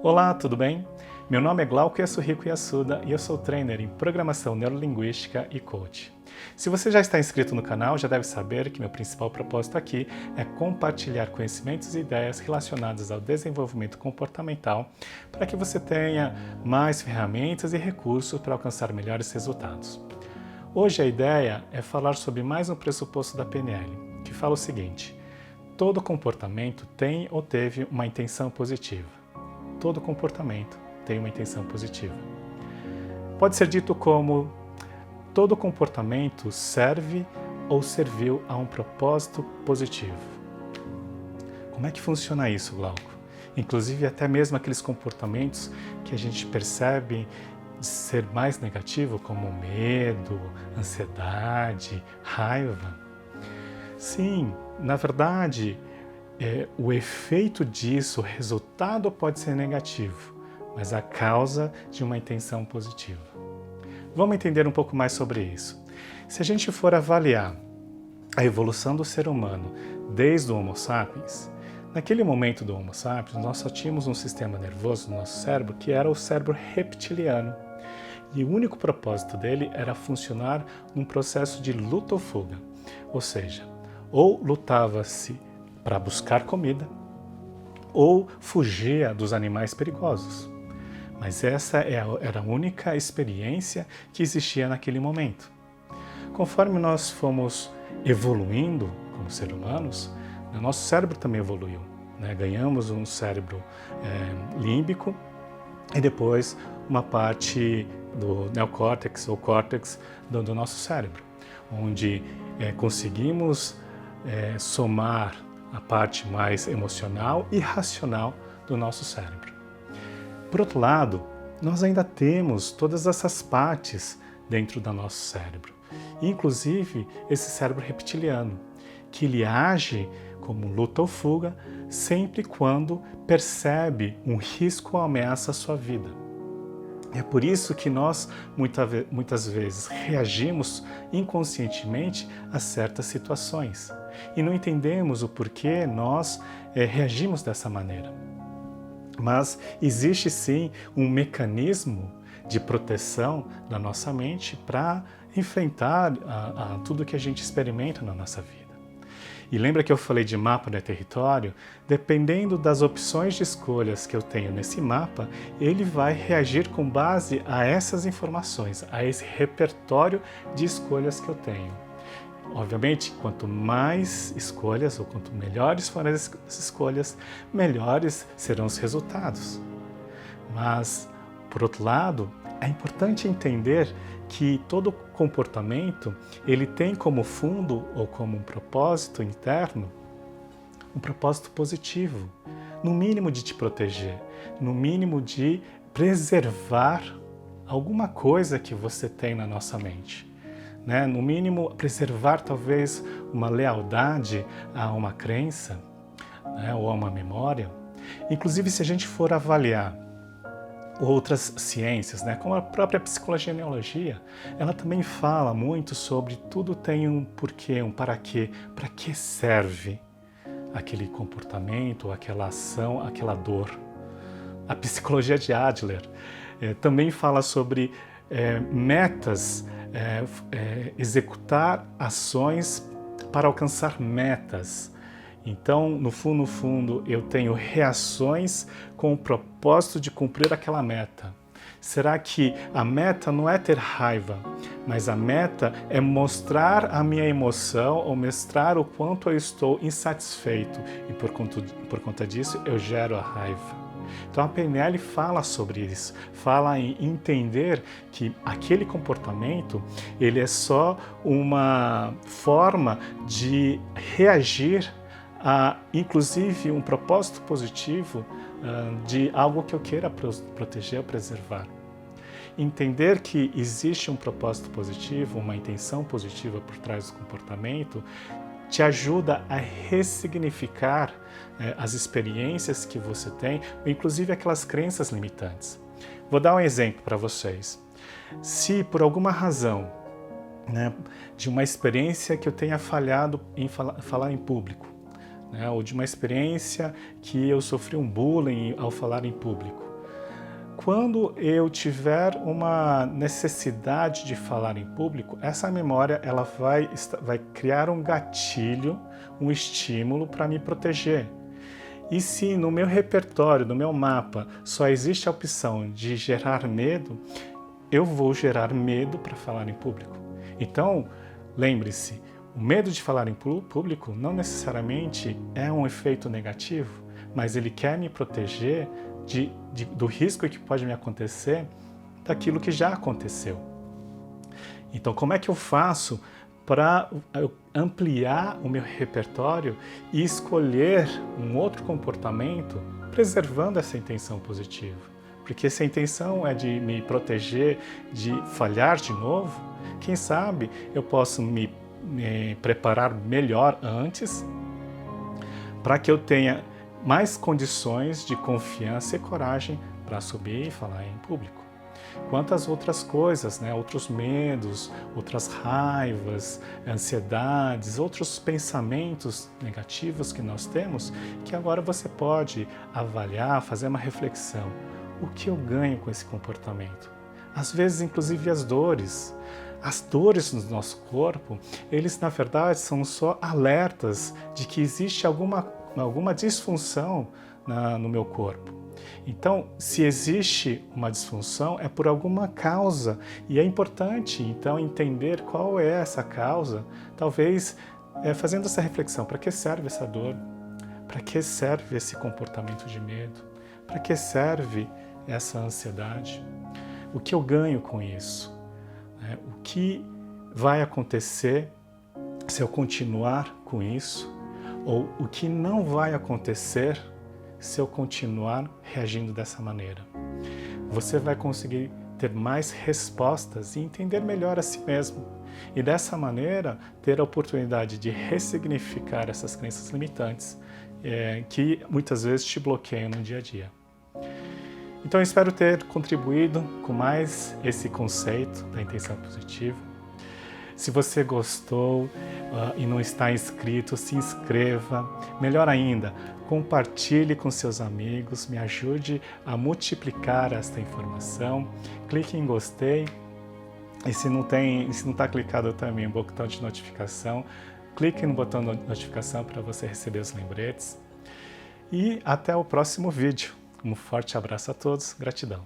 Olá, tudo bem? Meu nome é Glauco Yasuhiko Yasuda e eu sou trainer em Programação Neurolinguística e Coach. Se você já está inscrito no canal, já deve saber que meu principal propósito aqui é compartilhar conhecimentos e ideias relacionadas ao desenvolvimento comportamental para que você tenha mais ferramentas e recursos para alcançar melhores resultados. Hoje a ideia é falar sobre mais um pressuposto da PNL, que fala o seguinte: todo comportamento tem ou teve uma intenção positiva. Todo comportamento tem uma intenção positiva. Pode ser dito como: todo comportamento serve ou serviu a um propósito positivo. Como é que funciona isso, Glauco? Inclusive até mesmo aqueles comportamentos que a gente percebe ser mais negativo, como medo, ansiedade, raiva. Sim, na verdade, o efeito disso, o resultado pode ser negativo, mas a causa de uma intenção positiva. Vamos entender um pouco mais sobre isso. Se a gente for avaliar a evolução do ser humano desde o Homo sapiens, naquele momento do Homo sapiens, nós só tínhamos um sistema nervoso no nosso cérebro que era o cérebro reptiliano. E o único propósito dele era funcionar num processo de luta ou fuga. Ou seja, ou lutava-se para buscar comida, ou fugia dos animais perigosos. Mas essa era a única experiência que existia naquele momento. Conforme nós fomos evoluindo como seres humanos, o nosso cérebro também evoluiu. Ganhamos um cérebro límbico e depois uma parte do neocórtex ou córtex do nosso cérebro, onde conseguimos somar a parte mais emocional e racional do nosso cérebro. Por outro lado, nós ainda temos todas essas partes dentro do nosso cérebro, inclusive esse cérebro reptiliano, que ele age como luta ou fuga sempre quando percebe um risco ou ameaça à sua vida. É por isso que nós muitas vezes reagimos inconscientemente a certas situações e não entendemos o porquê nós reagimos dessa maneira. Mas existe sim um mecanismo de proteção da nossa mente para enfrentar a tudo que a gente experimenta na nossa vida. E lembra que eu falei de mapa de território? Dependendo das opções de escolhas que eu tenho nesse mapa, ele vai reagir com base a essas informações, a esse repertório de escolhas que eu tenho. Obviamente, quanto mais escolhas ou quanto melhores forem as escolhas, melhores serão os resultados. Mas, por outro lado, é importante entender que todo comportamento ele tem como fundo ou como um propósito interno um propósito positivo, no mínimo de te proteger, no mínimo de preservar alguma coisa que você tem na nossa mente. No mínimo, preservar talvez uma lealdade a uma crença, ou a uma memória. Inclusive, se a gente for avaliar outras ciências, como a própria psicologia e neurologia, ela também fala muito sobre tudo tem um porquê, um para que serve aquele comportamento, aquela ação, aquela dor. A psicologia de Adler também fala sobre metas, executar ações para alcançar metas. Então, no fundo, eu tenho reações com o propósito de cumprir aquela meta. Será que a meta não é ter raiva, mas a meta é mostrar a minha emoção ou mostrar o quanto eu estou insatisfeito e por conta disso eu gero a raiva? Então a PNL fala sobre isso, fala em entender que aquele comportamento ele é só uma forma de reagir a, inclusive, um propósito positivo de algo que eu queira proteger ou preservar. Entender que existe um propósito positivo, uma intenção positiva por trás do comportamento, te ajuda a ressignificar as experiências que você tem, inclusive aquelas crenças limitantes. Vou dar um exemplo para vocês. Se por alguma razão, de uma experiência que eu tenha falhado em falar em público, ou de uma experiência que eu sofri um bullying ao falar em público, quando eu tiver uma necessidade de falar em público, essa memória ela vai criar um gatilho, um estímulo para me proteger. E se no meu repertório, no meu mapa, só existe a opção de gerar medo, eu vou gerar medo para falar em público. Então, lembre-se, o medo de falar em público não necessariamente é um efeito negativo, mas ele quer me proteger do risco que pode me acontecer daquilo que já aconteceu. Então, como é que eu faço para ampliar o meu repertório e escolher um outro comportamento preservando essa intenção positiva? Porque se a intenção é de me proteger de falhar de novo, quem sabe eu posso me preparar melhor antes para que eu tenha mais condições de confiança e coragem para subir e falar em público. Quantas outras coisas, outros medos, outras raivas, ansiedades, outros pensamentos negativos que nós temos, que agora você pode avaliar, fazer uma reflexão. O que eu ganho com esse comportamento? Às vezes, inclusive, as dores. As dores no nosso corpo, eles na verdade são só alertas de que existe alguma disfunção no meu corpo. Então, se existe uma disfunção, é por alguma causa, e é importante, então, entender qual é essa causa, talvez fazendo essa reflexão, para que serve essa dor? Para que serve esse comportamento de medo? Para que serve essa ansiedade? O que eu ganho com isso? O que vai acontecer se eu continuar com isso? Ou o que não vai acontecer se eu continuar reagindo dessa maneira? Você vai conseguir ter mais respostas e entender melhor a si mesmo. E dessa maneira, ter a oportunidade de ressignificar essas crenças limitantes que muitas vezes te bloqueiam no dia a dia. Então, eu espero ter contribuído com mais esse conceito da intenção positiva. Se você gostou e não está inscrito, se inscreva. Melhor ainda, compartilhe com seus amigos, me ajude a multiplicar esta informação. Clique em gostei e se não está clicado também o botão de notificação, clique no botão de notificação para você receber os lembretes. E até o próximo vídeo. Um forte abraço a todos, gratidão.